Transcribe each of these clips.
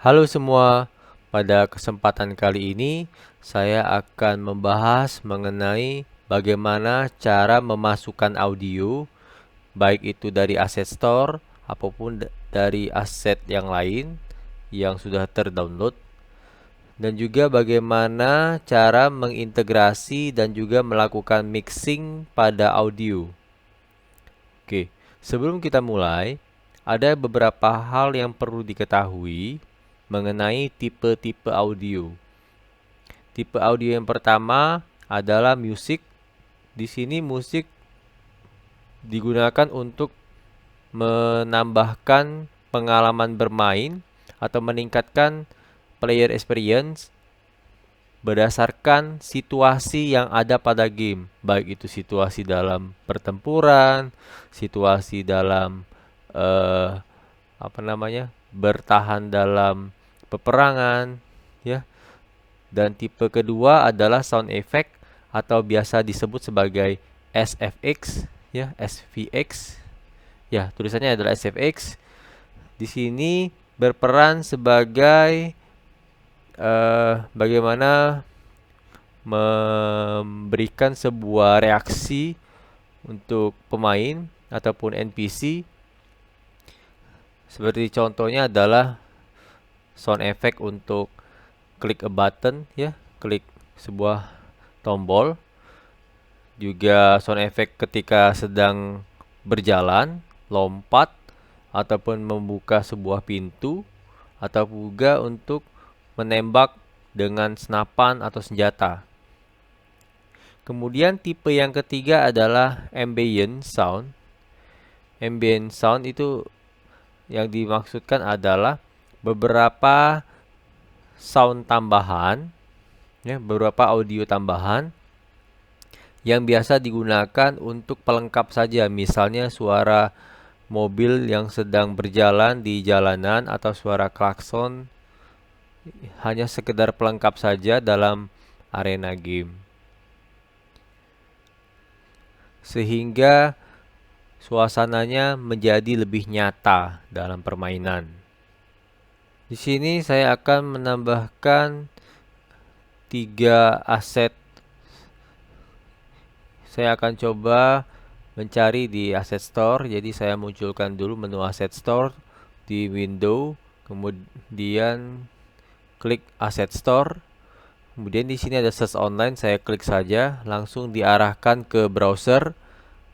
Halo semua, pada kesempatan kali ini saya akan membahas mengenai bagaimana cara memasukkan audio, baik itu dari Asset Store ataupun dari aset yang lain yang sudah terdownload, dan juga bagaimana cara mengintegrasi dan juga melakukan mixing pada audio. Oke, sebelum kita mulai, ada beberapa hal yang perlu diketahui mengenai tipe-tipe audio. Tipe audio yang pertama adalah musik. Di sini musik digunakan untuk menambahkan pengalaman bermain atau meningkatkan player experience berdasarkan situasi yang ada pada game, baik itu situasi dalam pertempuran, situasi dalam eh, bertahan dalam peperangan, ya. Dan tipe kedua adalah sound effect atau biasa disebut sebagai SFX, ya, SVX. Ya, tulisannya adalah SFX. Di sini berperan sebagai bagaimana memberikan sebuah reaksi untuk pemain ataupun NPC. Seperti contohnya adalah sound effect untuk klik a button, ya, klik sebuah tombol. Juga sound effect ketika sedang berjalan, lompat, ataupun membuka sebuah pintu, atau juga untuk menembak dengan senapan atau senjata. Kemudian tipe yang ketiga adalah ambient sound. Ambient sound itu yang dimaksudkan adalah beberapa sound tambahan, ya, beberapa audio tambahan yang biasa digunakan untuk pelengkap saja, misalnya suara mobil yang sedang berjalan di jalanan atau suara klakson, hanya sekedar pelengkap saja dalam arena game. Sehingga suasananya menjadi lebih nyata dalam permainan. Di sini saya akan menambahkan 3 aset. Saya akan coba mencari di Asset Store. Jadi saya munculkan dulu menu Asset Store di window, kemudian klik Asset Store. Kemudian di sini ada search online, saya klik saja, langsung diarahkan ke browser,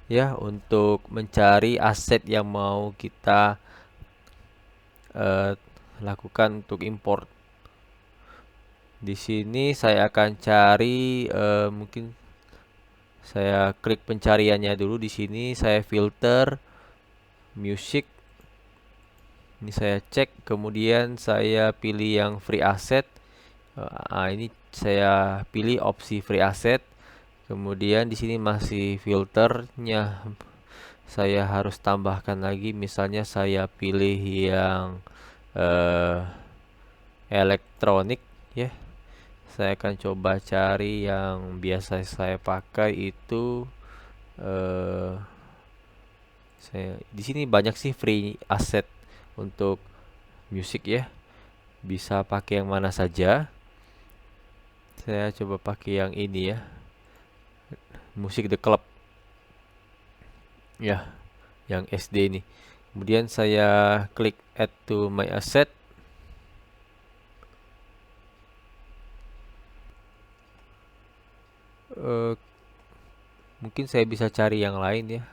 ya, untuk mencari aset yang mau kita lakukan untuk import. Di sini saya akan cari, mungkin saya klik pencariannya dulu. Di sini saya filter music. Ini saya cek, kemudian saya pilih yang free asset. Ini saya pilih opsi free asset. Kemudian di sini masih filternya. Saya harus tambahkan lagi, misalnya saya pilih yang elektronik, ya. Saya akan coba cari yang biasa saya pakai itu. Saya di sini banyak sih free asset untuk musik, ya. Bisa pakai yang mana saja. Saya coba pakai yang ini, ya. Musik The Club. Ya, yang SD ini. Kemudian saya klik add to my asset. Mungkin saya bisa cari yang lain, ya.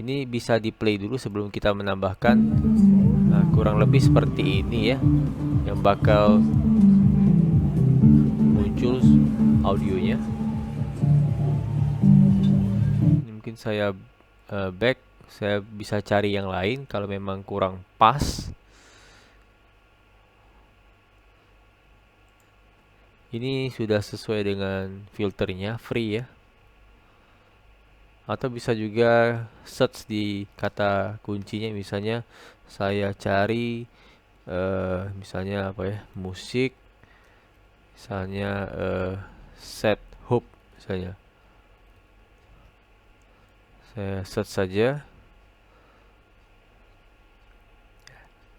Ini bisa di play dulu sebelum kita menambahkan. Nah, kurang lebih seperti ini, ya, yang bakal muncul audionya. Ini mungkin saya back, saya bisa cari yang lain kalau memang kurang pas. Ini sudah sesuai dengan filternya, free, ya. Atau bisa juga search di kata kuncinya, misalnya saya cari misalnya apa, ya, musik, misalnya set hook, misalnya. Saya search saja.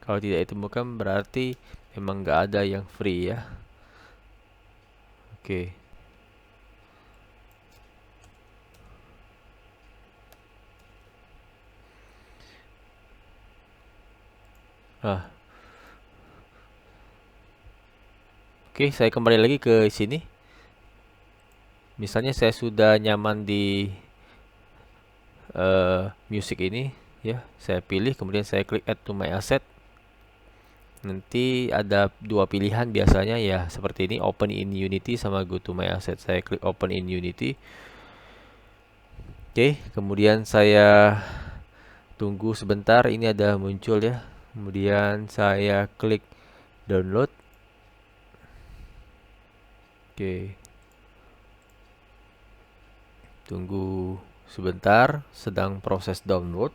Kalau tidak ditemukan berarti memang nggak ada yang free ya. Oke. Ah, oke, saya kembali lagi ke sini. Misalnya saya sudah nyaman di music ini, ya, saya pilih, kemudian saya klik add to my asset. Nanti ada dua pilihan biasanya ya, seperti ini, open in Unity sama go to my asset. Saya klik open in Unity. Oke, kemudian saya tunggu sebentar, ini ada muncul ya. Kemudian saya klik download. Oke. Tunggu sebentar, sedang proses download.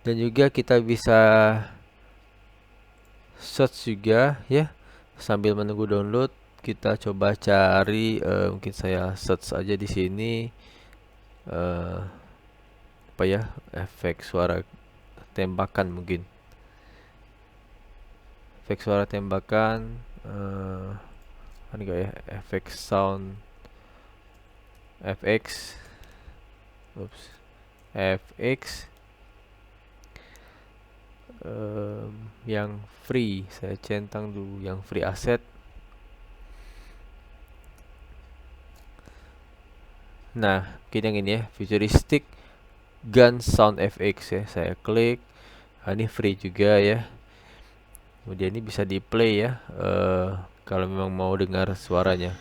Dan juga kita bisa search juga ya. Sambil menunggu download, kita coba cari, mungkin saya search aja di sini, apa ya, efek suara tembakan mungkin. Efek suara tembakan, kan enggak ya, efek sound, FX, FX, yang free. Saya centang dulu yang free asset. Nah, mungkin yang ini ya, futuristic gun sound FX ya. Saya klik. Ini free juga ya. Kemudian ini bisa di play ya, kalau memang mau dengar suaranya.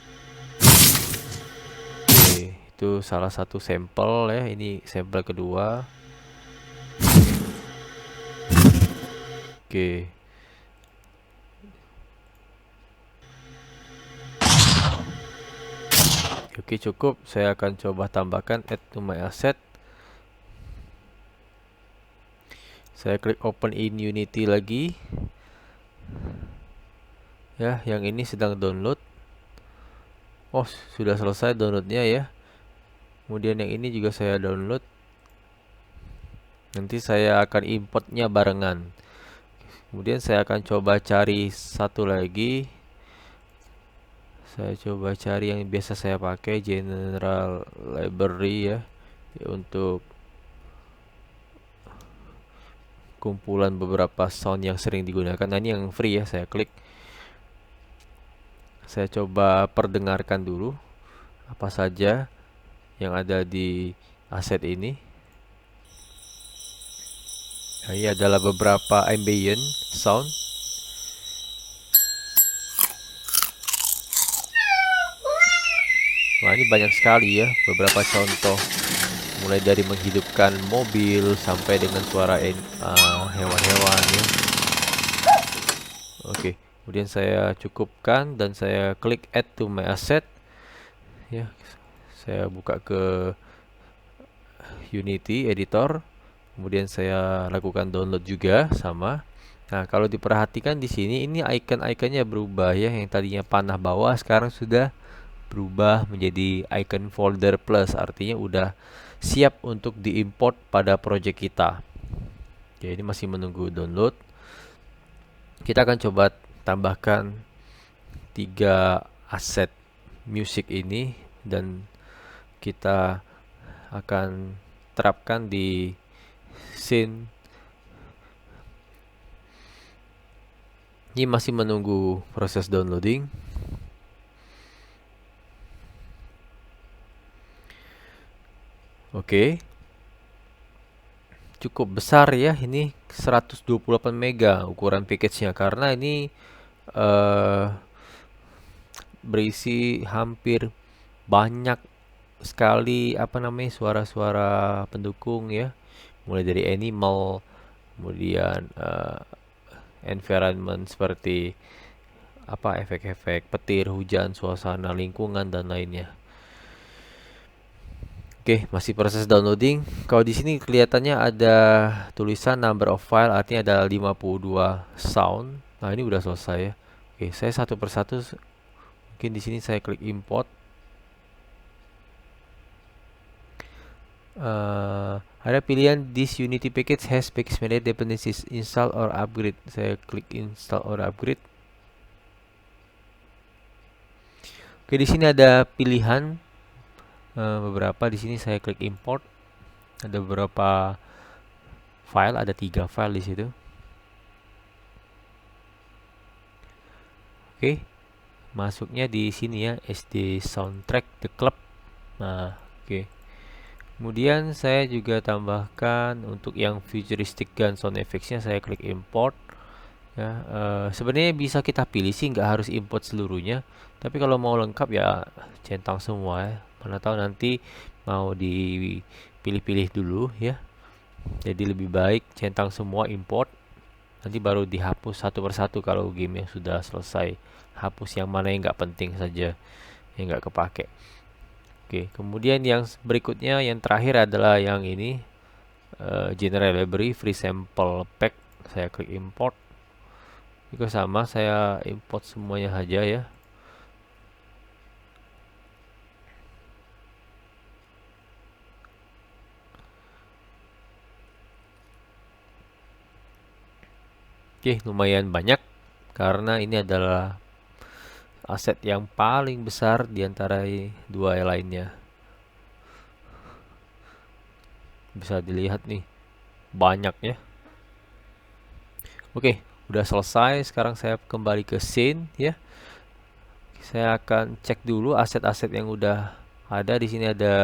Oke, itu salah satu sampel ya. Ini sampel kedua. Oke. Oke, cukup. Saya akan coba tambahkan add to my asset. Saya klik open in Unity lagi. Ya, yang ini sedang download. Oh, sudah selesai downloadnya ya. Kemudian yang ini juga saya download. Nanti saya akan importnya barengan. Kemudian saya akan coba cari satu lagi. Saya coba cari yang biasa saya pakai, General Library ya, untuk kumpulan beberapa sound yang sering digunakan. Nah, ini yang free ya, saya klik. Saya coba perdengarkan dulu apa saja yang ada di aset ini. Nah, ini adalah beberapa ambient sound. Wah, ini banyak sekali ya, beberapa contoh. Mulai dari menghidupkan mobil sampai dengan suara hewan-hewan ya. Oke, kemudian saya cukupkan dan saya klik add to my asset. Ya, saya buka ke Unity editor. Kemudian saya lakukan download juga sama. Nah, kalau diperhatikan di sini ini icon-iconnya berubah ya. Yang tadinya panah bawah sekarang sudah berubah menjadi icon folder plus, artinya udah siap untuk diimport pada project kita. Oke, ini masih menunggu download. Kita akan coba tambahkan 3 aset music ini dan kita akan terapkan di scene. Ini masih menunggu proses downloading. Oke. Cukup besar ya, ini 128 mega ukuran package-nya, karena ini berisi hampir banyak sekali apa namanya, suara-suara pendukung ya. Mulai dari animal, kemudian environment seperti apa, efek-efek petir, hujan, suasana lingkungan dan lainnya. Oke, masih proses downloading. Kalau di sini kelihatannya ada tulisan number of file, artinya ada 52 sound. Nah, ini udah selesai ya. Oke, saya satu persatu. Mungkin di sini saya klik import. Ada pilihan this Unity package has package manager dependencies, install or upgrade. Saya klik install or upgrade. Oke, di sini ada pilihan beberapa. Di sini saya klik import. Ada beberapa file, ada 3 file di situ. Oke, masuknya di sini ya, SD Soundtrack The Club. Nah, oke. Kemudian saya juga tambahkan untuk yang futuristic gun sound effects-nya, saya klik import. Ya, sebenarnya bisa kita pilih sih, nggak harus import seluruhnya. Tapi kalau mau lengkap ya centang semua ya. Mana tahu nanti mau dipilih-pilih dulu ya. Jadi lebih baik centang semua import. Nanti baru dihapus satu persatu kalau game yang sudah selesai. Hapus yang mana yang nggak penting saja, yang nggak kepake. Oke, kemudian yang berikutnya, yang terakhir adalah yang ini, General Library Free Sample Pack. Saya klik import. Juga sama, saya import semuanya saja ya. Oke, lumayan banyak karena ini adalah aset yang paling besar di antara dua lainnya. Bisa dilihat nih, banyak ya. Oke, udah selesai. Sekarang saya kembali ke scene ya. Saya akan cek dulu aset-aset yang udah ada. Di sini ada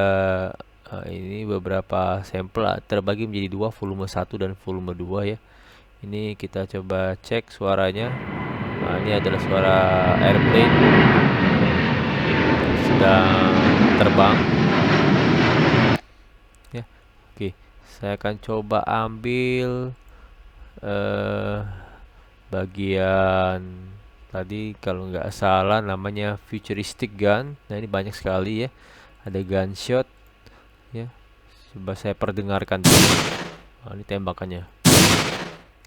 ini beberapa sampel terbagi menjadi 2, volume 1 dan volume 2 ya. Ini kita coba cek suaranya. Nah, ini adalah suara airplane sedang terbang ya. Oke, saya akan coba ambil bagian tadi, kalau nggak salah namanya futuristic gun. Nah, ini banyak sekali ya, ada gunshot ya. Coba saya perdengarkan dulu. Nah, ini tembakannya.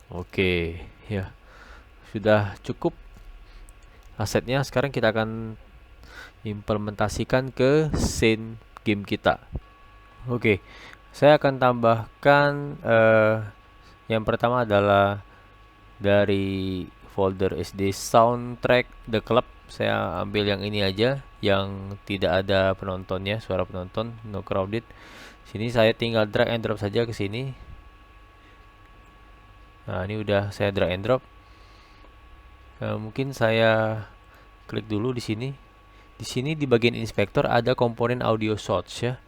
Oke ya, sudah cukup asetnya. Sekarang kita akan implementasikan ke scene game kita. Oke, saya akan tambahkan yang pertama adalah dari folder SD Soundtrack The Club. Saya ambil yang ini aja, yang tidak ada penontonnya, suara penonton, no crowded. Sini saya tinggal drag and drop saja ke sini. Nah, ini udah saya drag and drop. Mungkin saya klik dulu di sini. Di sini di bagian inspektor ada komponen audio source ya.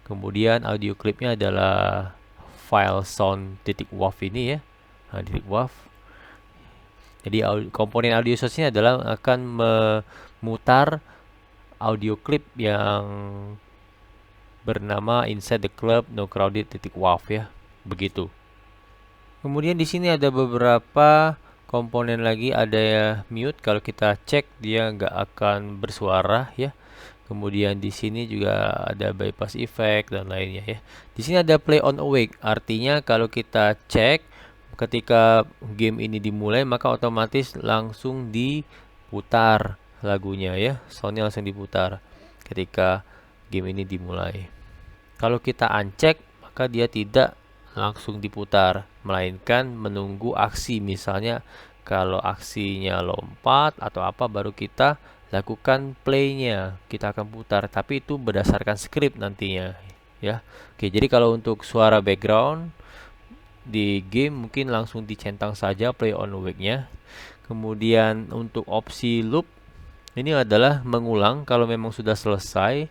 Kemudian audio clipnya adalah file sound.wav ini ya. Nah, .wav. Jadi komponen audio source ini adalah akan memutar audio clip yang bernama Inside the Club No Crowded.wav ya. Begitu. Kemudian di sini ada beberapa komponen lagi, ada ya mute, kalau kita cek dia nggak akan bersuara ya. Kemudian di sini juga ada bypass effect dan lainnya ya. Di sini ada play on awake, artinya kalau kita cek ketika game ini dimulai maka otomatis langsung diputar lagunya ya, soundnya langsung diputar ketika game ini dimulai. Kalau kita uncheck maka dia tidak langsung diputar, melainkan menunggu aksi. Misalnya kalau aksinya lompat atau apa, baru kita lakukan playnya, kita akan putar, tapi itu berdasarkan script nantinya ya. Oke, jadi kalau untuk suara background di game mungkin langsung dicentang saja play on awake-nya. Kemudian untuk opsi loop ini adalah mengulang, kalau memang sudah selesai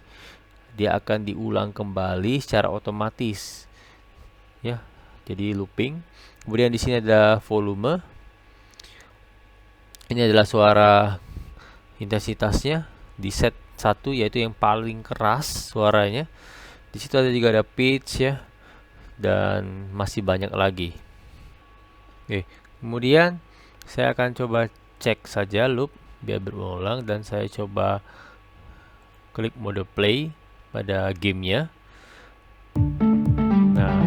dia akan diulang kembali secara otomatis ya, jadi looping. Kemudian di sini ada volume. Ini adalah suara intensitasnya di set 1, yaitu yang paling keras suaranya. Di situ ada juga ada pitch ya, dan masih banyak lagi. Oke, kemudian saya akan coba cek saja loop biar berulang, dan saya coba klik mode play pada gamenya. Nah,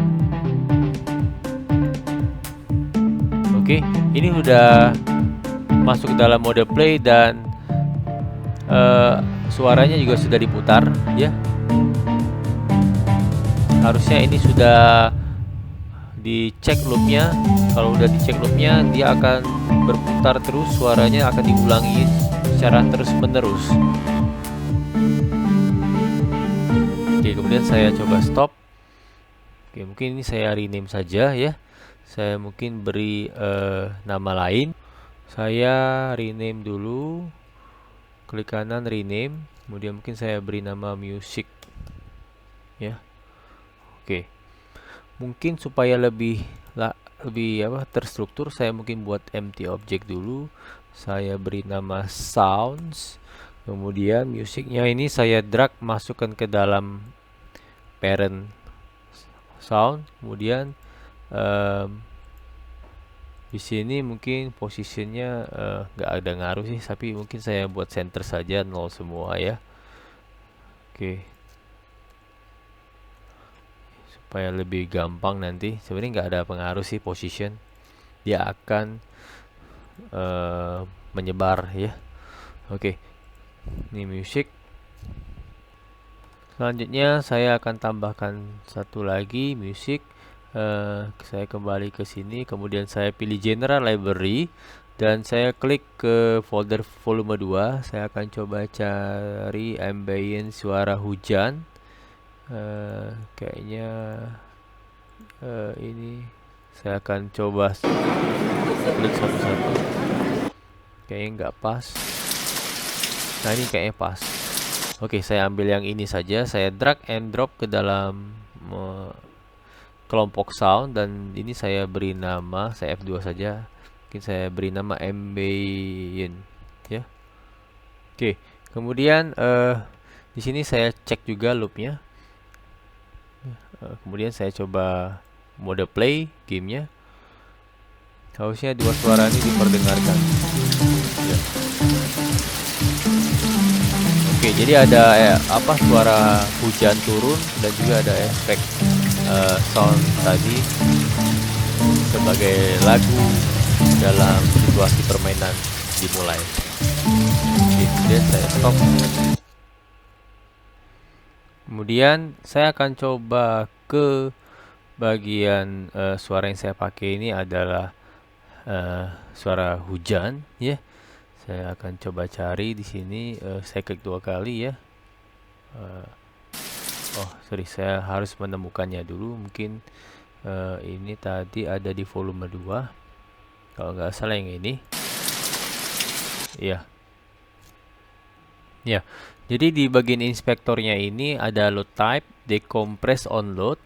oke, ini udah masuk dalam mode play dan suaranya juga sudah diputar ya. harusnya ini sudah dicek loopnya. Kalau udah dicek loopnya, dia akan berputar terus, suaranya akan diulangi secara terus menerus. Oke, kemudian saya coba stop. Oke, mungkin ini saya rename saja ya. Saya mungkin beri nama lain. Saya rename dulu, klik kanan rename, kemudian mungkin saya beri nama music ya. Oke, mungkin supaya lebih terstruktur, saya mungkin buat empty object dulu. Saya beri nama sounds, kemudian musiknya ini saya drag masukkan ke dalam parent sound. Kemudian di sini mungkin posisinya nggak ada ngaruh sih, tapi mungkin saya buat center saja 0 semua ya. Oke, supaya lebih gampang nanti. Sebenarnya nggak ada pengaruh sih position, dia akan menyebar ya. Oke, ini music. Selanjutnya saya akan tambahkan satu lagi music. Saya kembali ke sini, kemudian saya pilih general library dan saya klik ke folder volume 2. Saya akan coba cari ambient suara hujan. Kayaknya ini saya akan coba klik satu-satu. Kayaknya nggak pas. Nah, ini kayaknya pas. Oke, saya ambil yang ini saja. Saya drag and drop ke dalam kelompok sound, dan ini saya beri nama, saya F2 saja. Mungkin saya beri nama ambient ya. Oke, kemudian di sini saya cek juga loopnya. Kemudian saya coba mode play gamenya. Harusnya dua suara ini diperdengarkan ya. Oke, jadi ada suara hujan turun dan juga ada efek sound tadi sebagai lagu dalam situasi permainan dimulai. Oke, kemudian saya stop. Kemudian saya akan coba ke bagian suara yang saya pakai ini adalah suara hujan ya. Saya akan coba cari di sini. Saya klik 2 kali ya. Oh sorry, saya harus menemukannya dulu. Mungkin ini tadi ada di volume 2 kalau nggak salah, yang ini ya. Ya, jadi di bagian inspektornya ini ada load type, decompress onload.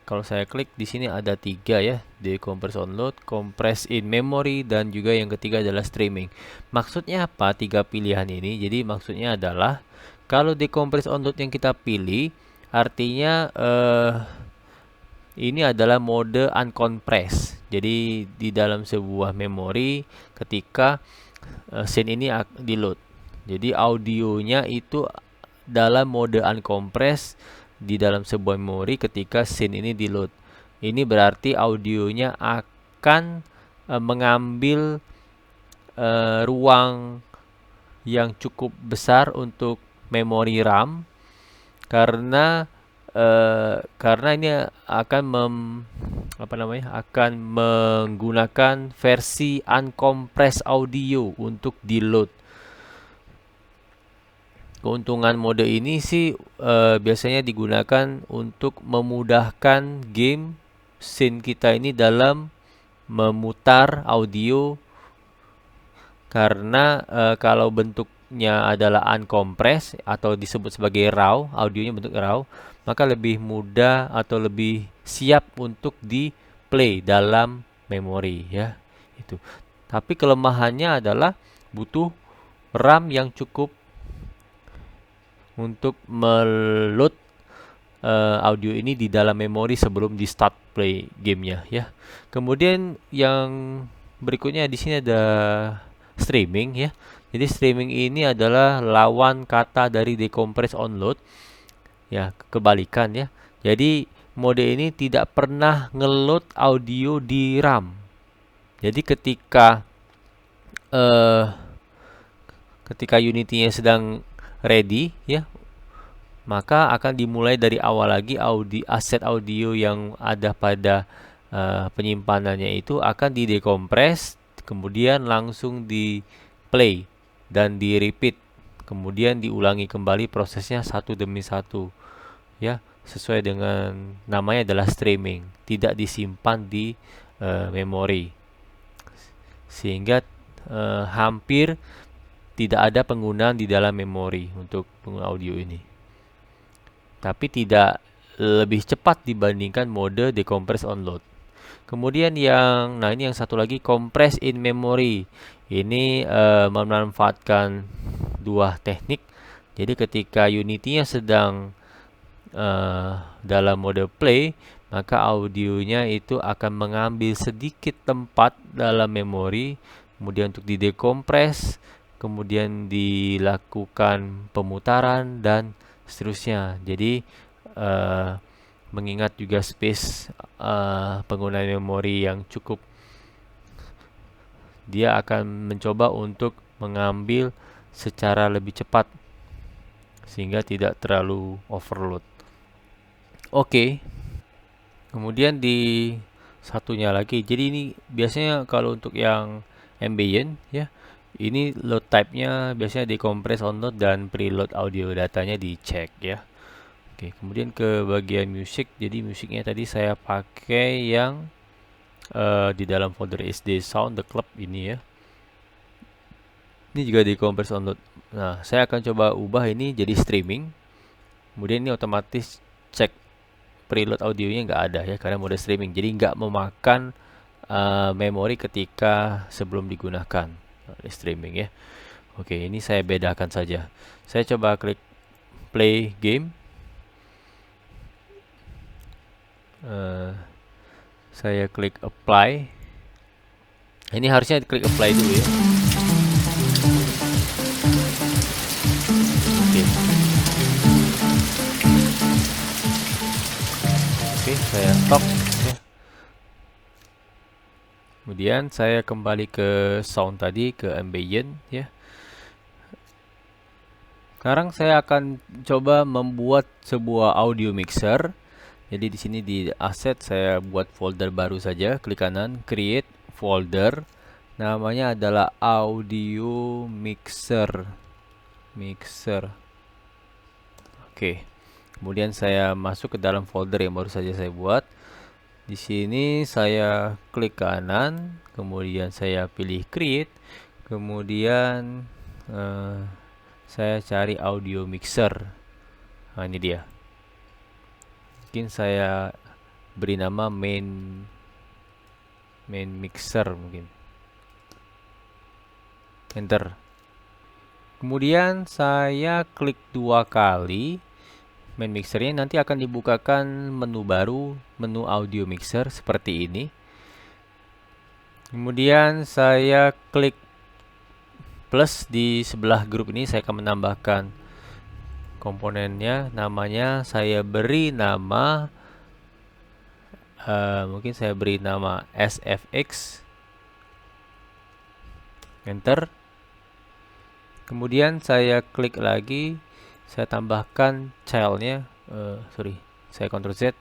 Kalau saya klik di sini ada 3 ya, decompress onload, compress in memory, dan juga yang ketiga adalah streaming. Maksudnya apa 3 pilihan ini? Jadi maksudnya adalah kalau decompress onload yang kita pilih, artinya ini adalah mode uncompress. Jadi di dalam sebuah memori ketika scene ini di load. Jadi audionya itu dalam mode uncompress di dalam sebuah memori ketika scene ini di load. Ini berarti audionya akan mengambil ruang yang cukup besar untuk memori RAM, karena ini akan akan menggunakan versi uncompressed audio untuk di load. Keuntungan mode ini sih biasanya digunakan untuk memudahkan game scene kita ini dalam memutar audio, karena kalau bentuknya adalah uncompressed atau disebut sebagai RAW, audionya bentuk RAW, maka lebih mudah atau lebih siap untuk di play dalam memori ya. Itu. Tapi kelemahannya adalah butuh RAM yang cukup untuk meload audio ini di dalam memori sebelum di start play gamenya ya. Kemudian yang berikutnya di sini ada streaming ya. Jadi streaming ini adalah lawan kata dari decompress onload ya, kebalikan ya. Jadi mode ini tidak pernah ngeload audio di RAM. Jadi ketika Unity-nya sedang ready ya maka akan dimulai dari awal lagi. Aset audio yang ada pada penyimpanannya itu akan didekompres, kemudian langsung di play dan di repeat, kemudian diulangi kembali prosesnya satu demi satu, ya, sesuai dengan namanya adalah streaming, tidak disimpan di memori, sehingga hampir tidak ada penggunaan di dalam memori untuk pengguna audio ini, tapi tidak lebih cepat dibandingkan mode decompress on load. Kemudian ini yang satu lagi, compress in memory. Ini memanfaatkan dua teknik. Jadi ketika Unity-nya sedang dalam mode play, maka audionya itu akan mengambil sedikit tempat dalam memori, kemudian untuk didekompres, kemudian dilakukan pemutaran dan seterusnya. Jadi mengingat juga space penggunaan memori yang cukup, dia akan mencoba untuk mengambil secara lebih cepat sehingga tidak terlalu overload. Oke. Kemudian di satunya lagi, jadi ini biasanya kalau untuk yang ambient, ya, ini load type-nya biasanya decompress on load dan preload audio datanya dicek, ya. Oke, kemudian ke bagian music. Jadi musiknya tadi saya pakai yang di dalam folder SD Sound The Club ini, ya. Ini juga decompress on load. Nah, saya akan coba ubah ini jadi streaming. Kemudian ini otomatis cek preload audionya nggak ada, ya, karena mode streaming. Jadi nggak memakan memori ketika sebelum digunakan streaming, ya. Oke, ini saya bedakan saja. Saya coba klik play game. Saya klik apply. Ini harusnya klik apply dulu, ya. Oke, saya stop, ya. Kemudian saya kembali ke sound tadi, ke ambient, ya. Sekarang saya akan coba membuat sebuah audio mixer. Jadi di sini di aset saya buat folder baru saja, klik kanan, create folder. Namanya adalah audio mixer. Oke. Kemudian saya masuk ke dalam folder yang baru saja saya buat. Di sini saya klik kanan, kemudian saya pilih create, kemudian saya cari audio mixer. Nah, ini dia. Mungkin saya beri nama main mixer mungkin. Enter. Kemudian saya klik 2 kali main mixernya, nanti akan dibukakan menu baru, menu audio mixer seperti ini. Kemudian saya klik plus di sebelah grup ini, saya akan menambahkan komponennya. Namanya saya beri nama mungkin saya beri nama SFX. Enter. Kemudian saya klik lagi, saya tambahkan childnya, saya Ctrl Z.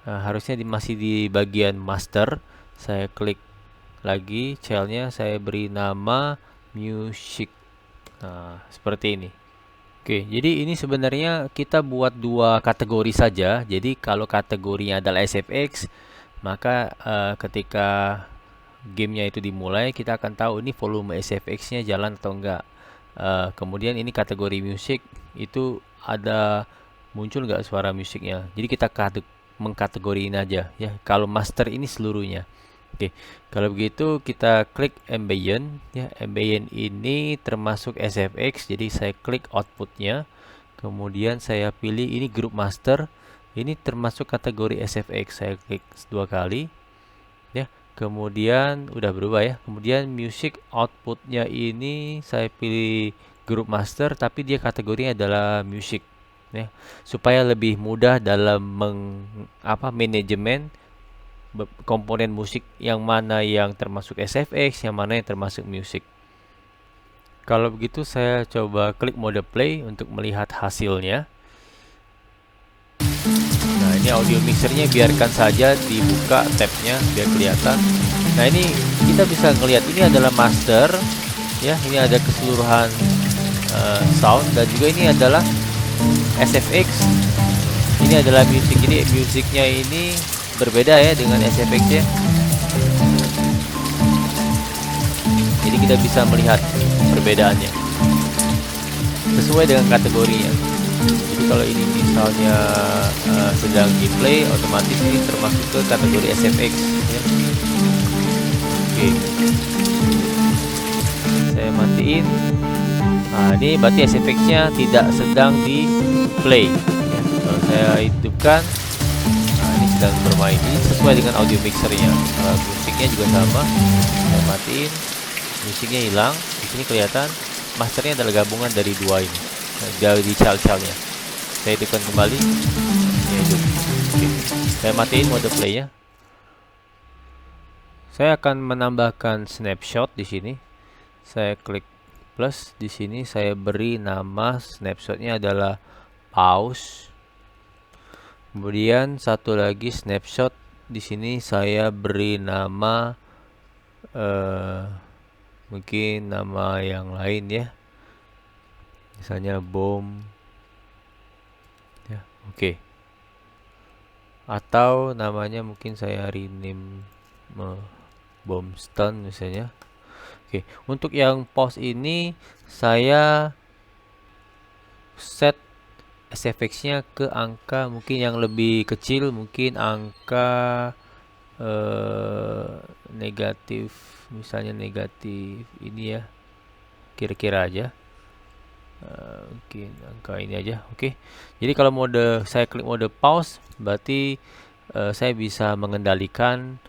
Harusnya masih di bagian master. Saya klik lagi childnya, saya beri nama music. Nah, seperti ini. Oke, jadi ini sebenarnya kita buat dua kategori saja. Jadi kalau kategorinya adalah SFX, maka ketika gamenya itu dimulai, kita akan tahu ini volume SFX-nya jalan atau enggak. Kemudian ini kategori musik, itu ada muncul nggak suara musiknya. Jadi kita mengkategoriin aja, ya. Kalau master ini seluruhnya. Oke, kalau begitu kita klik ambient, ya. Ambient ini termasuk SFX, jadi saya klik outputnya, kemudian saya pilih ini group master, ini termasuk kategori SFX, saya klik 2 kali, ya. Kemudian udah berubah, ya. Kemudian music outputnya ini saya pilih group master, tapi dia kategorinya adalah music, ya, supaya lebih mudah dalam manajemen komponen musik, yang mana yang termasuk SFX, yang mana yang termasuk music. Kalau begitu saya coba klik mode play untuk melihat hasilnya. Ini audio mixernya biarkan saja dibuka tabnya biar kelihatan. Nah, ini kita bisa ngelihat ini adalah master ya, ini ada keseluruhan sound, dan juga ini adalah SFX. Ini adalah musik. Jadi musiknya ini berbeda ya dengan SFX-nya. Jadi kita bisa melihat perbedaannya sesuai dengan kategorinya. Jadi kalau ini misalnya sedang di play, otomatis ini termasuk ke kategori SFX ya. Oke, saya matiin. Nah, ini berarti SFX-nya tidak sedang di play ya. Kalau saya hidupkan, nah ini sedang bermain. Ini sesuai dengan audio mixernya. Musiknya juga sama. Saya matiin, musiknya hilang. Di sini kelihatan masternya adalah gabungan dari dua ini, dari child-childnya. Saya hidupkan kembali, ya hidup. Oke. Saya matiin mode play-nya. Saya akan menambahkan snapshot di sini. Saya klik plus di sini, saya beri nama snapshotnya adalah pause. Kemudian satu lagi snapshot di sini saya beri nama mungkin nama yang lain ya, misalnya bom ya. Oke. Atau namanya mungkin saya rename bom stun misalnya. Oke, untuk yang pause ini saya set SFX-nya ke angka mungkin yang lebih kecil, mungkin angka negatif, misalnya negatif ini ya, kira-kira aja. Mungkin angka ini aja. Oke. Jadi kalau saya klik mode pause, berarti saya bisa mengendalikan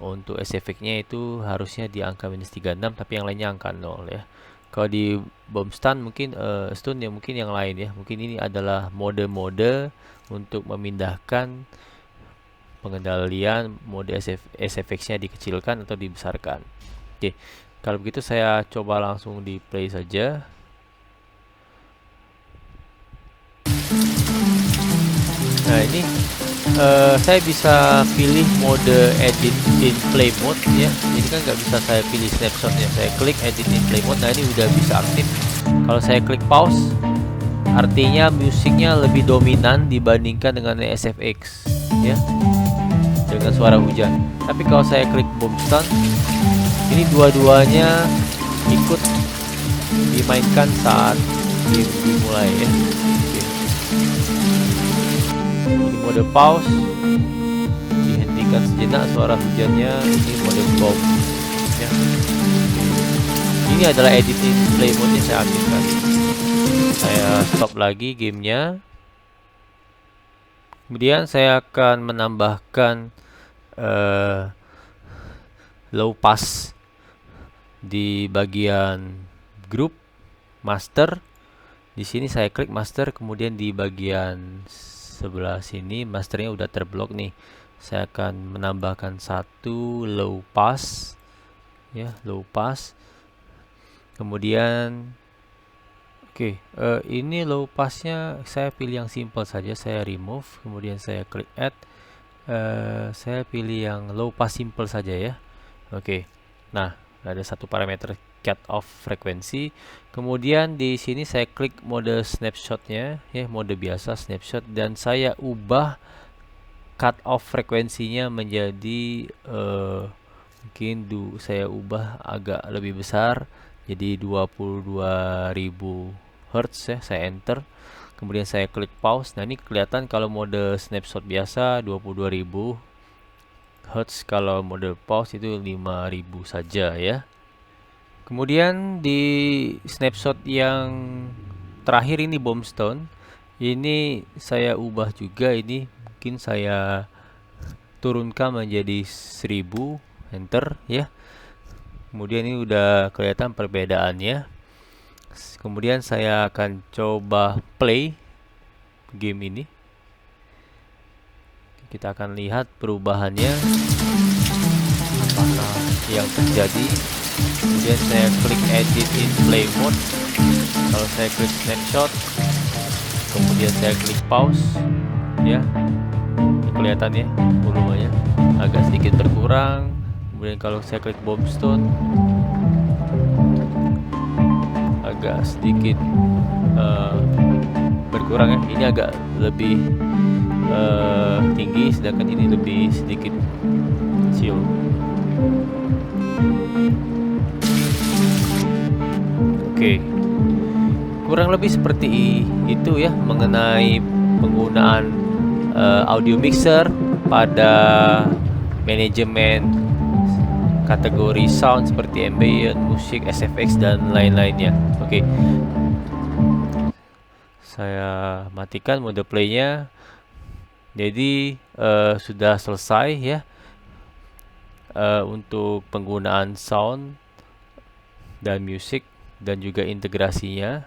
untuk SFX-nya itu harusnya di angka -36, tapi yang lainnya angka 0 ya. Kalau di bomb stun mungkin stun ya, mungkin yang lain ya. Mungkin ini adalah mode-mode untuk memindahkan pengendalian mode SFX-nya dikecilkan atau dibesarkan. Oke. Kalau begitu saya coba langsung di play saja. Nah, ini saya bisa pilih mode edit in play mode ya. Ini kan nggak bisa saya pilih snapshotnya. Saya klik edit in play mode. Nah, ini udah bisa aktif. Kalau saya klik pause, artinya musiknya lebih dominan dibandingkan dengan SFX ya, dengan suara hujan. Tapi kalau saya klik boom stun, ini dua-duanya ikut dimainkan saat dimulai ya. Ini mode pause, dihentikan sejenak suara hujannya. Ini mode bom ya. Ini adalah editing play mode yang saya aktifkan. Saya stop lagi gamenya. Kemudian saya akan menambahkan low pass di bagian group master. Di sini saya klik master, kemudian di bagian sebelah sini masternya udah terblok nih. Saya akan menambahkan satu low pass ya, low pass. Kemudian ini low passnya saya pilih yang simple saja, saya remove, kemudian saya klik add. Saya pilih yang low pass simple saja ya. Nah, ada satu parameter cut off frekuensi. Kemudian di sini saya klik mode snapshotnya ya, mode biasa snapshot, dan saya ubah cut off frekuensinya menjadi mungkin saya ubah agak lebih besar jadi 22.000 Hz ya. Saya enter, kemudian saya klik pause. Nah, ini kelihatan kalau mode snapshot biasa 22.000 Hz, kalau mode pause itu 5.000 saja ya. Kemudian di snapshot yang terakhir ini Bombstone, ini saya ubah juga, ini mungkin saya turunkan menjadi 1000, enter ya. Kemudian ini udah kelihatan perbedaannya. Kemudian saya akan coba play game ini. Kita akan lihat perubahannya, apakah yang terjadi. Kemudian saya klik edit in play mode. Kalau saya klik snapshot, kemudian saya klik pause ya. kelihatan ya volumenya agak sedikit berkurang. Kemudian kalau saya klik Boomstone agak sedikit berkurang ya. Ini agak lebih tinggi, sedangkan ini lebih sedikit kecil. Oke, kurang lebih seperti itu ya mengenai penggunaan audio mixer pada manajemen kategori sound seperti ambient, musik, SFX dan lain-lainnya. Oke, saya matikan mode playnya. Jadi sudah selesai ya untuk penggunaan sound dan musik dan juga integrasinya.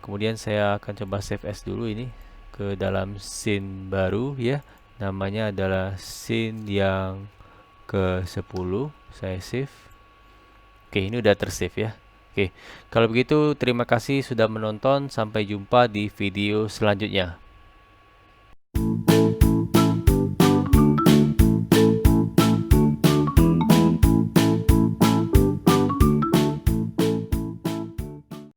Kemudian saya akan coba save as dulu ini ke dalam scene baru ya. Namanya adalah scene yang ke-10. Saya save. Oke, ini udah tersave ya. Oke, kalau begitu terima kasih sudah menonton. Sampai jumpa di video selanjutnya.